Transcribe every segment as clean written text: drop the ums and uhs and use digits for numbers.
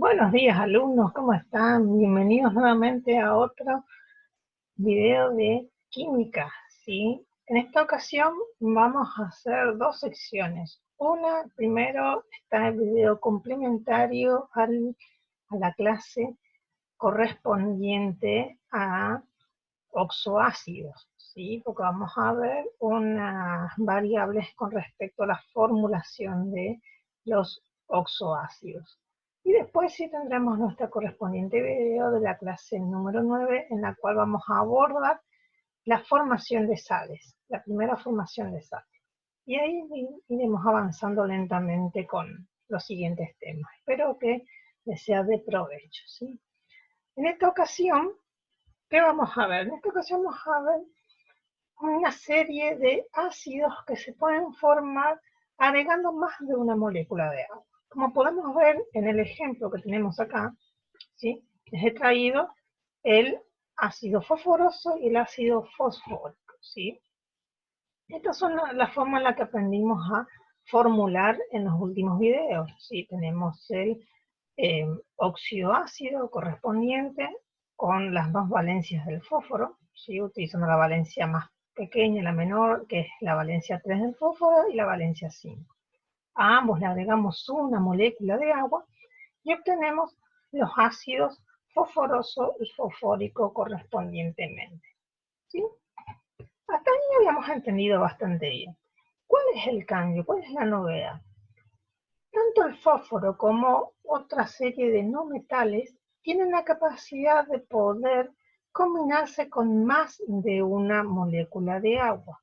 Buenos días, alumnos, ¿cómo están? Bienvenidos nuevamente a otro video de química, ¿sí? En esta ocasión vamos a hacer dos secciones. Una, primero, está el video complementario a la clase correspondiente a oxoácidos, ¿sí? Porque vamos a ver unas variables con respecto a la formulación de los oxoácidos. Y después sí tendremos nuestra correspondiente video de la clase número 9, en la cual vamos a abordar la formación de sales, la primera formación de sales. Y ahí iremos avanzando lentamente con los siguientes temas. Espero que les sea de provecho, ¿sí? En esta ocasión, ¿qué vamos a ver? En esta ocasión vamos a ver una serie de ácidos que se pueden formar agregando más de una molécula de agua. Como podemos ver en el ejemplo que tenemos acá, ¿sí? Les he traído el ácido fosforoso y el ácido fosfórico, ¿sí? Estas son las formas en las que aprendimos a formular en los últimos videos, ¿sí? Tenemos el óxido ácido correspondiente con las dos valencias del fósforo, ¿sí? Utilizando la valencia más pequeña, la menor, que es la valencia 3 del fósforo, y la valencia 5. A ambos le agregamos una molécula de agua y obtenemos los ácidos fosforoso y fosfórico correspondientemente, ¿sí? Hasta ahí habíamos entendido bastante bien. ¿Cuál es el cambio? ¿Cuál es la novedad? Tanto el fósforo como otra serie de no metales tienen la capacidad de poder combinarse con más de una molécula de agua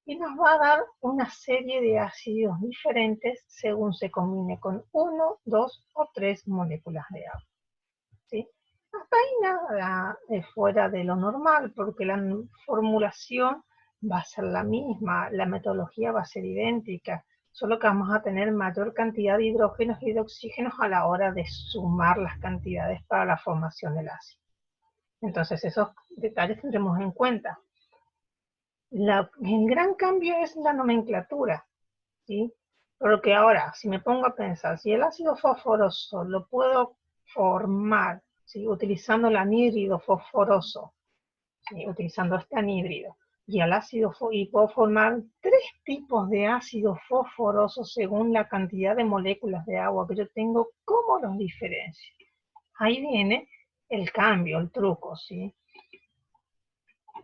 y nos va a dar una serie de ácidos diferentes según se combine con uno, dos o tres moléculas de agua, ¿sí? Hasta ahí nada fuera de lo normal, porque la formulación va a ser la misma, la metodología va a ser idéntica, solo que vamos a tener mayor cantidad de hidrógenos y de oxígenos a la hora de sumar las cantidades para la formación del ácido. Entonces esos detalles tendremos en cuenta. El gran cambio es la nomenclatura, ¿sí? Porque ahora, si me pongo a pensar, si el ácido fosforoso lo puedo formar, ¿sí? Utilizando el anhídrido fosforoso, ¿sí? Utilizando este anhídrido, y puedo formar tres tipos de ácido fosforoso según la cantidad de moléculas de agua que yo tengo, ¿cómo los diferencio? Ahí viene el cambio, el truco, ¿sí?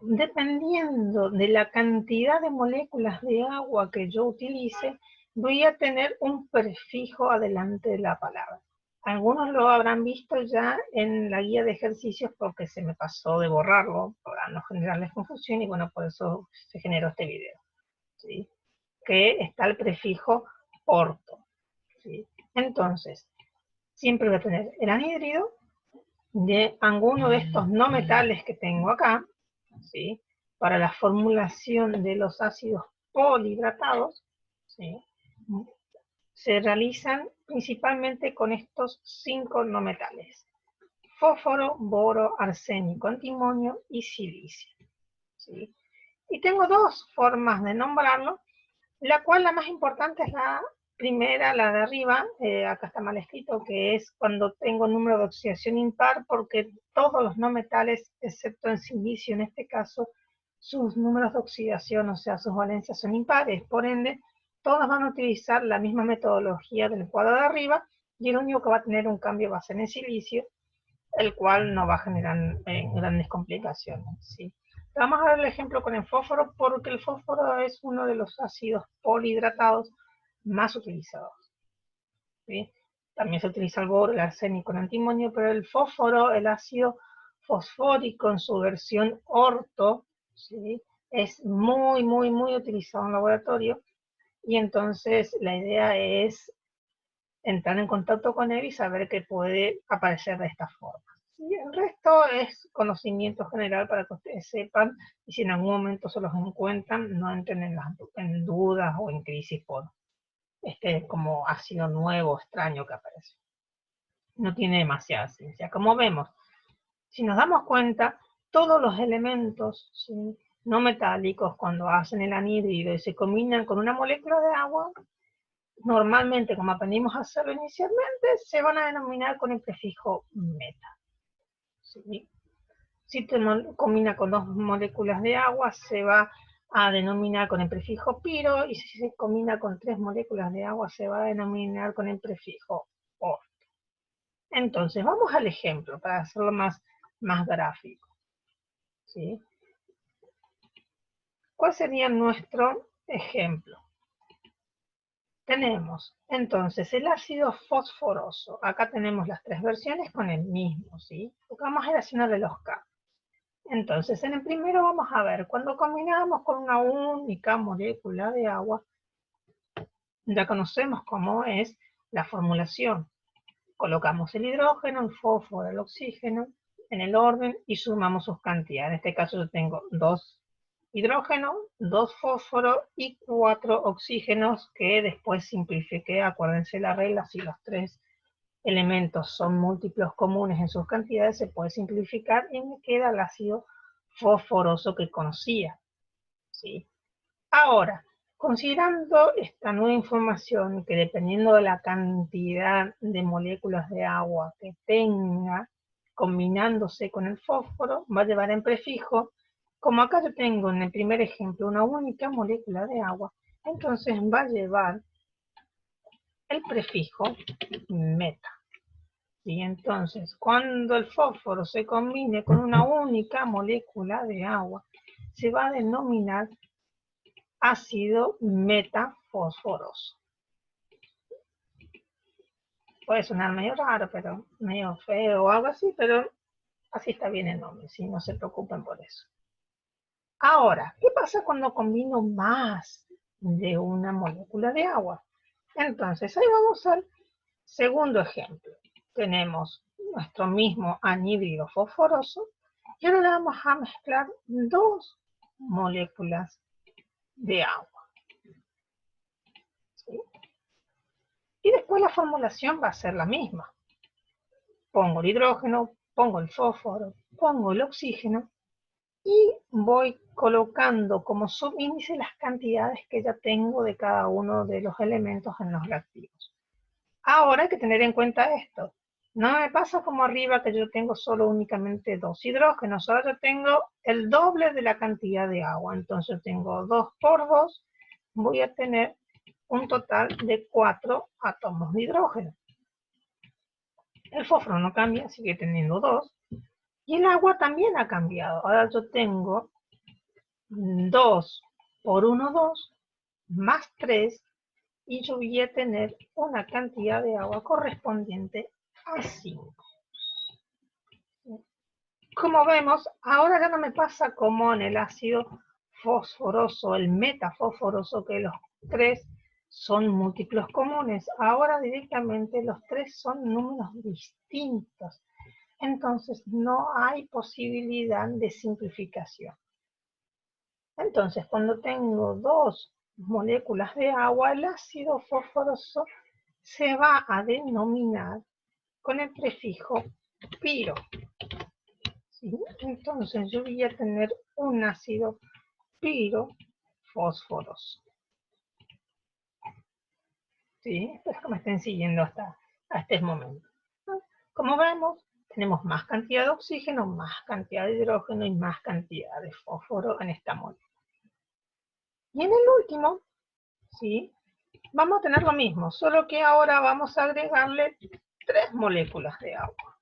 Dependiendo de la cantidad de moléculas de agua que yo utilice, voy a tener un prefijo adelante de la palabra. Algunos lo habrán visto ya en la guía de ejercicios porque se me pasó de borrarlo para no generarles confusión y bueno, por eso se generó este video, ¿sí? Que está el prefijo orto, ¿sí? Entonces, siempre voy a tener el anhídrido de alguno de estos no metales que tengo acá, ¿sí? Para la formulación de los ácidos polihidratados, ¿sí? Se realizan principalmente con estos 5 no metales: fósforo, boro, arsénico, antimonio y silicio, ¿sí? Y tengo dos formas de nombrarlo, la cual la más importante es la primera, la de arriba, acá está mal escrito, que es cuando tengo número de oxidación impar, porque todos los no metales, excepto el silicio en este caso, sus números de oxidación, o sea, sus valencias son impares, por ende, todos van a utilizar la misma metodología del cuadro de arriba, y el único que va a tener un cambio va a ser en el silicio, el cual no va a generar grandes complicaciones, ¿sí? Vamos a ver el ejemplo con el fósforo, porque el fósforo es uno de los ácidos polihidratados más utilizados, ¿sí? También se utiliza el boro, el arsénico, el antimonio, pero el fósforo, el ácido fosfórico en su versión orto, ¿sí? Es muy, muy, muy utilizado en laboratorio, y entonces la idea es entrar en contacto con él y saber que puede aparecer de esta forma. Y el resto es conocimiento general para que ustedes sepan, y si en algún momento se los encuentran, no entren en dudas o en crisis por este como ácido nuevo, extraño que aparece. No tiene demasiada ciencia. Como vemos, si nos damos cuenta, todos los elementos, ¿sí?, no metálicos, cuando hacen el anhídrido y se combinan con una molécula de agua, normalmente, como aprendimos a hacerlo inicialmente, se van a denominar con el prefijo meta. ¿Sí? Si te combina con dos moléculas de agua, se va a denominar con el prefijo piro, y si se combina con 3 moléculas de agua, se va a denominar con el prefijo or. Entonces, vamos al ejemplo para hacerlo más gráfico. ¿Sí? ¿Cuál sería nuestro ejemplo? Tenemos entonces el ácido fosforoso. Acá tenemos las 3 versiones con el mismo, ¿sí? Porque vamos a relacionar de los K. Entonces, en el primero vamos a ver, cuando combinamos con una única molécula de agua, ya conocemos cómo es la formulación. Colocamos el hidrógeno, el fósforo, el oxígeno en el orden y sumamos sus cantidades. En este caso yo tengo 2 hidrógenos, 2 fósforos y 4 oxígenos que después simplifiqué. Acuérdense la regla, si los 3 elementos son múltiplos comunes en sus cantidades, se puede simplificar y me queda el ácido fosforoso que conocía. ¿Sí? Ahora, considerando esta nueva información, que dependiendo de la cantidad de moléculas de agua que tenga, combinándose con el fósforo, va a llevar en prefijo, como acá yo tengo en el primer ejemplo una única molécula de agua, entonces va a llevar el prefijo meta. Y entonces, cuando el fósforo se combine con una única molécula de agua, se va a denominar ácido metafosforoso. Puede sonar medio raro, pero medio feo o algo así, pero así está bien el nombre, ¿sí? No se preocupen por eso. Ahora, ¿qué pasa cuando combino más de una molécula de agua? Entonces, ahí vamos al segundo ejemplo. Tenemos nuestro mismo anhídrido fosforoso y ahora le vamos a mezclar 2 moléculas de agua. ¿Sí? Y después la formulación va a ser la misma. Pongo el hidrógeno, pongo el fósforo, pongo el oxígeno y voy colocando como subíndice las cantidades que ya tengo de cada uno de los elementos en los reactivos. Ahora hay que tener en cuenta esto. No me pasa como arriba que yo tengo solo únicamente 2 hidrógenos. Ahora yo tengo el doble de la cantidad de agua. Entonces tengo 2 por 2. Voy a tener un total de 4 átomos de hidrógeno. El fósforo no cambia, sigue teniendo 2. Y el agua también ha cambiado. Ahora yo tengo 2 por 1, 2, más 3, y yo voy a tener una cantidad de agua correspondiente a 5. Como vemos, ahora ya no me pasa como en el ácido fosforoso, el metafosforoso, que los 3 son múltiplos comunes. Ahora directamente los 3 son números distintos. Entonces no hay posibilidad de simplificación. Entonces, cuando tengo 2 moléculas de agua, el ácido fosforoso se va a denominar con el prefijo piro. ¿Sí? Entonces yo voy a tener un ácido pirofosforoso. ¿Sí? Espero que me estén siguiendo hasta este momento. Como vemos, tenemos más cantidad de oxígeno, más cantidad de hidrógeno y más cantidad de fósforo en esta molécula. Y en el último, ¿sí? Vamos a tener lo mismo, solo que ahora vamos a agregarle 3 moléculas de agua.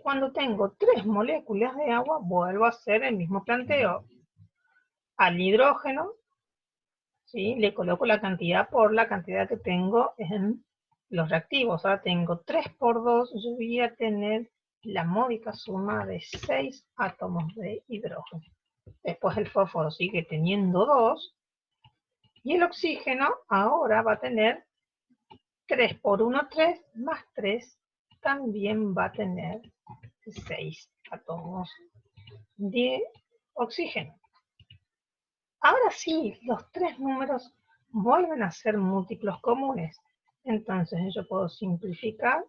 Cuando tengo 3 moléculas de agua, vuelvo a hacer el mismo planteo. Al hidrógeno, ¿sí? Le coloco la cantidad por la cantidad que tengo en los reactivos. Ahora tengo 3 por 2, yo voy a tener la módica suma de 6 átomos de hidrógeno. Después el fósforo sigue teniendo 2. Y el oxígeno ahora va a tener 3 por 1, 3, más 3 también va a tener 6 átomos de oxígeno. Ahora sí, los 3 números vuelven a ser múltiplos comunes. Entonces yo puedo simplificar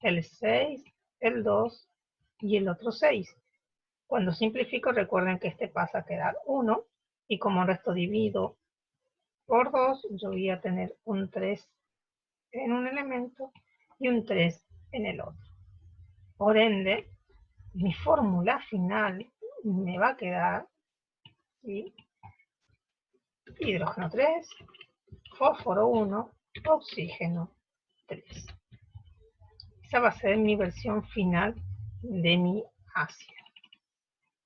el 6, el 2 y el otro 6. Cuando simplifico, recuerden que este pasa a quedar 1, y como resto divido por 2, yo voy a tener un 3 en un elemento y un 3 en el otro. Por ende, mi fórmula final me va a quedar, ¿sí?, hidrógeno 3, fósforo 1, oxígeno 3. Esa va a ser mi versión final de mi ácido.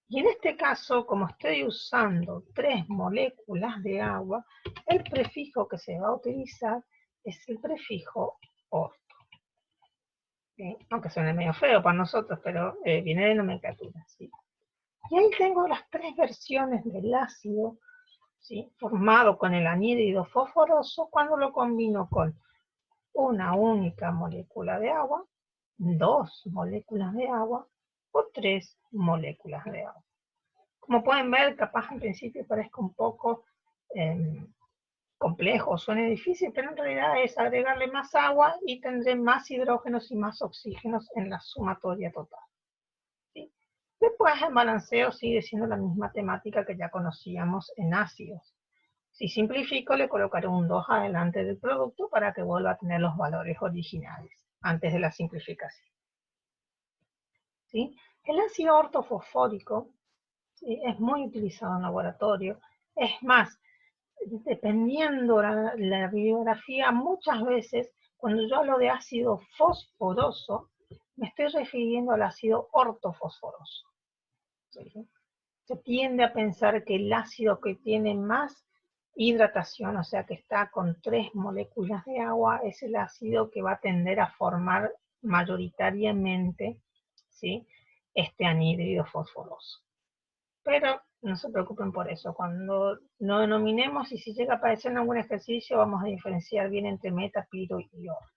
Y en este caso, como estoy usando 3 moléculas de agua, el prefijo que se va a utilizar es el prefijo orto. ¿Sí? Aunque suene medio feo para nosotros, pero viene de nomenclatura. ¿Sí? Y ahí tengo las 3 versiones del ácido, ¿sí?, formado con el anhídrido fosforoso cuando lo combino con una única molécula de agua, 2 moléculas de agua o 3 moléculas de agua. Como pueden ver, capaz en principio parezca un poco complejo, suene difícil, pero en realidad es agregarle más agua y tendré más hidrógenos y más oxígenos en la sumatoria total. ¿Sí? Después el balanceo sigue siendo la misma temática que ya conocíamos en ácidos. Si simplifico, le colocaré un 2 adelante del producto para que vuelva a tener los valores originales antes de la simplificación. ¿Sí? El ácido ortofosfórico, ¿sí?, es muy utilizado en laboratorio. Es más, dependiendo la bibliografía, muchas veces cuando yo hablo de ácido fosforoso, me estoy refiriendo al ácido ortofosforoso. ¿Sí? Se tiende a pensar que el ácido que tiene más hidratación, o sea que está con 3 moléculas de agua, es el ácido que va a tender a formar mayoritariamente, ¿sí?, este anhídrido fosforoso. Pero no se preocupen por eso, cuando lo denominemos y si llega a aparecer en algún ejercicio, vamos a diferenciar bien entre meta, piro y orto.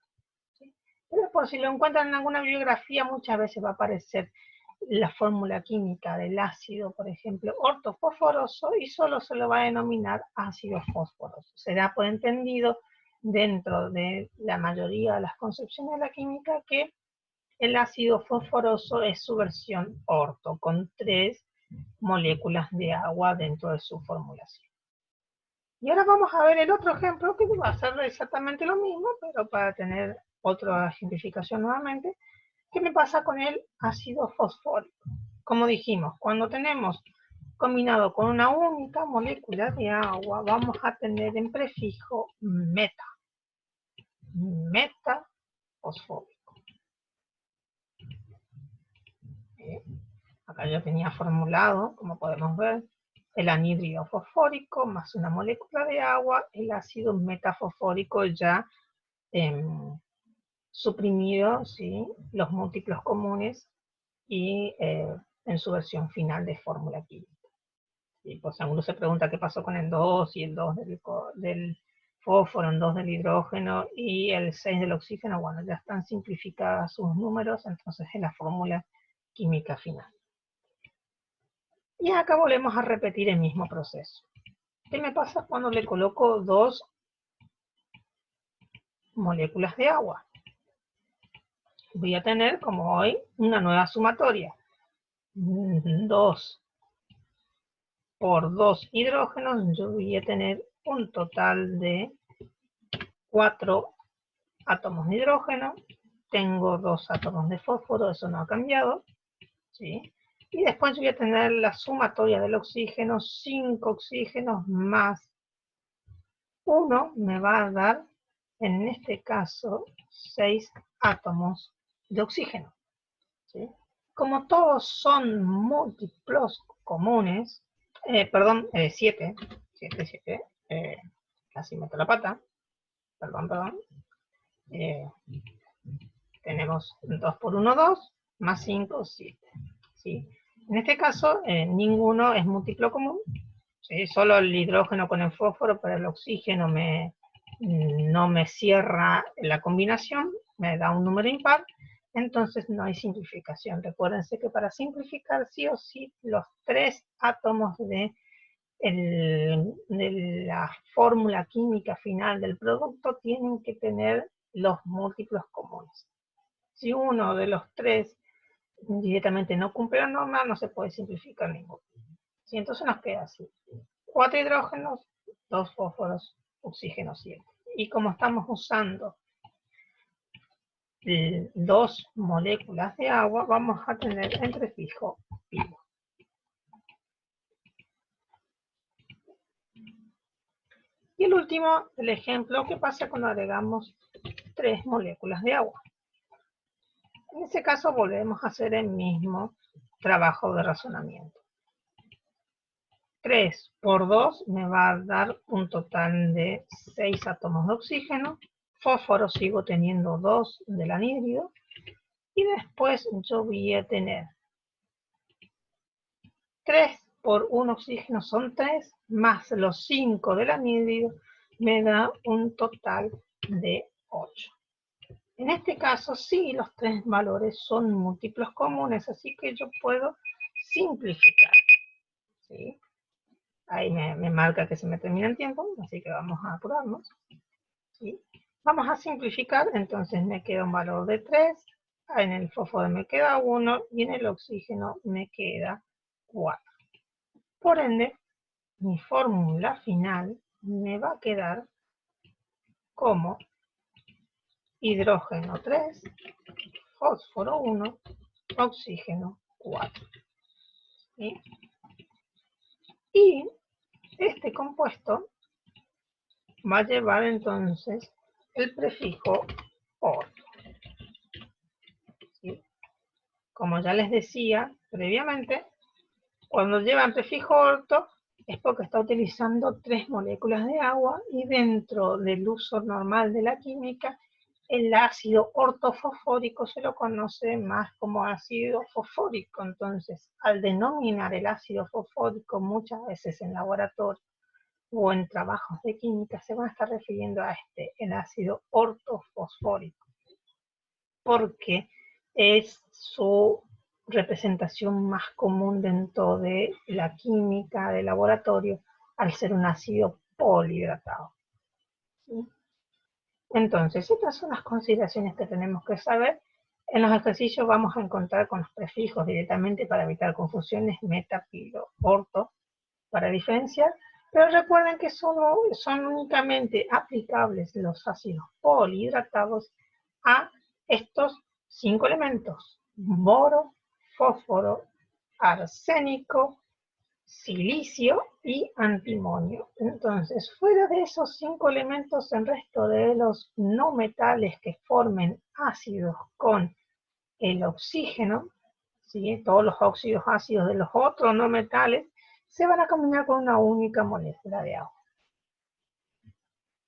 ¿Sí? Pero por si lo encuentran en alguna bibliografía, muchas veces va a aparecer la fórmula química del ácido, por ejemplo, ortofosforoso, y solo se lo va a denominar ácido fosforoso. Se da por entendido dentro de la mayoría de las concepciones de la química que el ácido fosforoso es su versión orto, con 3 moléculas de agua dentro de su formulación. Y ahora vamos a ver el otro ejemplo que va a ser exactamente lo mismo, pero para tener otra simplificación nuevamente. ¿Qué me pasa con el ácido fosfórico? Como dijimos, cuando tenemos combinado con una única molécula de agua, vamos a tener en prefijo meta fosfórico. Acá yo tenía formulado, como podemos ver, el anhídrido fosfórico más una molécula de agua, el ácido metafosfórico ya suprimido, ¿sí?, los múltiplos comunes y en su versión final de fórmula química. Y pues alguno se pregunta qué pasó con el 2 y el 2 del fósforo, el 2 del hidrógeno y el 6 del oxígeno. Bueno, ya están simplificadas sus números, entonces es la fórmula química final. Y acá volvemos a repetir el mismo proceso. ¿Qué me pasa cuando le coloco 2 moléculas de agua? Voy a tener, como hoy, una nueva sumatoria. 2 por 2 hidrógenos, yo voy a tener un total de 4 átomos de hidrógeno. Tengo 2 átomos de fósforo, eso no ha cambiado, ¿sí? Y después voy a tener la sumatoria del oxígeno, 5 oxígenos más 1 me va a dar, en este caso, 6 átomos de oxígeno. ¿Sí? Como todos son múltiplos comunes, 7, casi meto la pata, perdón, tenemos 2 por 1, 2, más 5, 7. ¿Sí? En este caso, ninguno es múltiplo común, ¿sí? Solo el hidrógeno con el fósforo, pero el oxígeno no me cierra la combinación, me da un número impar, entonces no hay simplificación. Recuérdense que para simplificar sí o sí los 3 átomos de la fórmula química final del producto tienen que tener los múltiplos comunes. Si uno de los 3 directamente no cumple la norma, no se puede simplificar ninguno. ¿Sí? Entonces nos queda así: 4 hidrógenos, 2 fósforos, oxígeno 7. Y como estamos usando 2 moléculas de agua, vamos a tener el prefijo pilo. Y el último, el ejemplo, ¿qué pasa cuando agregamos 3 moléculas de agua? En este caso volvemos a hacer el mismo trabajo de razonamiento. 3 por 2 me va a dar un total de 6 átomos de oxígeno. Fósforo sigo teniendo 2 del anhídrido. Y después yo voy a tener 3 por 1 oxígeno son 3, más los 5 del anhídrido me da un total de 8. En este caso sí, los 3 valores son múltiplos comunes, así que yo puedo simplificar. ¿Sí? Ahí me marca que se me termina el tiempo, así que vamos a apurarnos. ¿Sí? Vamos a simplificar, entonces me queda un valor de 3, en el fósforo me queda 1 y en el oxígeno me queda 4. Por ende, mi fórmula final me va a quedar como hidrógeno 3, fósforo 1, oxígeno 4. ¿Sí? Y este compuesto va a llevar entonces el prefijo orto. ¿Sí? Como ya les decía previamente, cuando llevan prefijo orto es porque está utilizando 3 moléculas de agua y dentro del uso normal de la química, el ácido ortofosfórico se lo conoce más como ácido fosfórico. Entonces, al denominar el ácido fosfórico muchas veces en laboratorio o en trabajos de química, se van a estar refiriendo a el ácido ortofosfórico, porque es su representación más común dentro de la química de laboratorio al ser un ácido polihidratado. ¿Sí? Entonces, estas son las consideraciones que tenemos que saber. En los ejercicios vamos a encontrar con los prefijos directamente para evitar confusiones, meta, pilo, orto, para diferenciar, pero recuerden que son únicamente aplicables los ácidos polihidratados a estos 5 elementos: boro, fósforo, arsénico, silicio y antimonio. Entonces, fuera de esos 5 elementos, el resto de los no metales que formen ácidos con el oxígeno, ¿sí? Todos los óxidos ácidos de los otros no metales, se van a combinar con una única molécula de agua.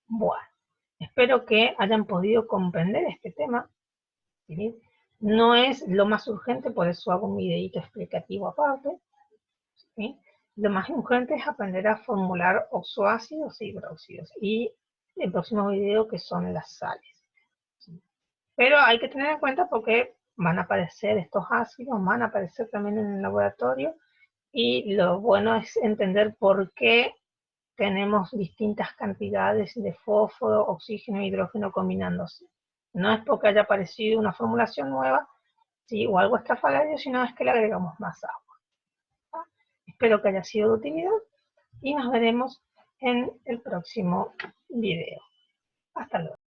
Bueno, espero que hayan podido comprender este tema. ¿Sí? No es lo más urgente, por eso hago un videito explicativo aparte. ¿Sí? Lo más urgente es aprender a formular oxoácidos y hidróxidos. Y el próximo video que son las sales. ¿Sí? Pero hay que tener en cuenta porque van a aparecer estos ácidos, van a aparecer también en el laboratorio. Y lo bueno es entender por qué tenemos distintas cantidades de fósforo, oxígeno e hidrógeno combinándose. No es porque haya aparecido una formulación nueva, ¿sí? O algo estrafalario, sino es que le agregamos más agua. ¿Ah? Espero que haya sido de utilidad y nos veremos en el próximo video. Hasta luego.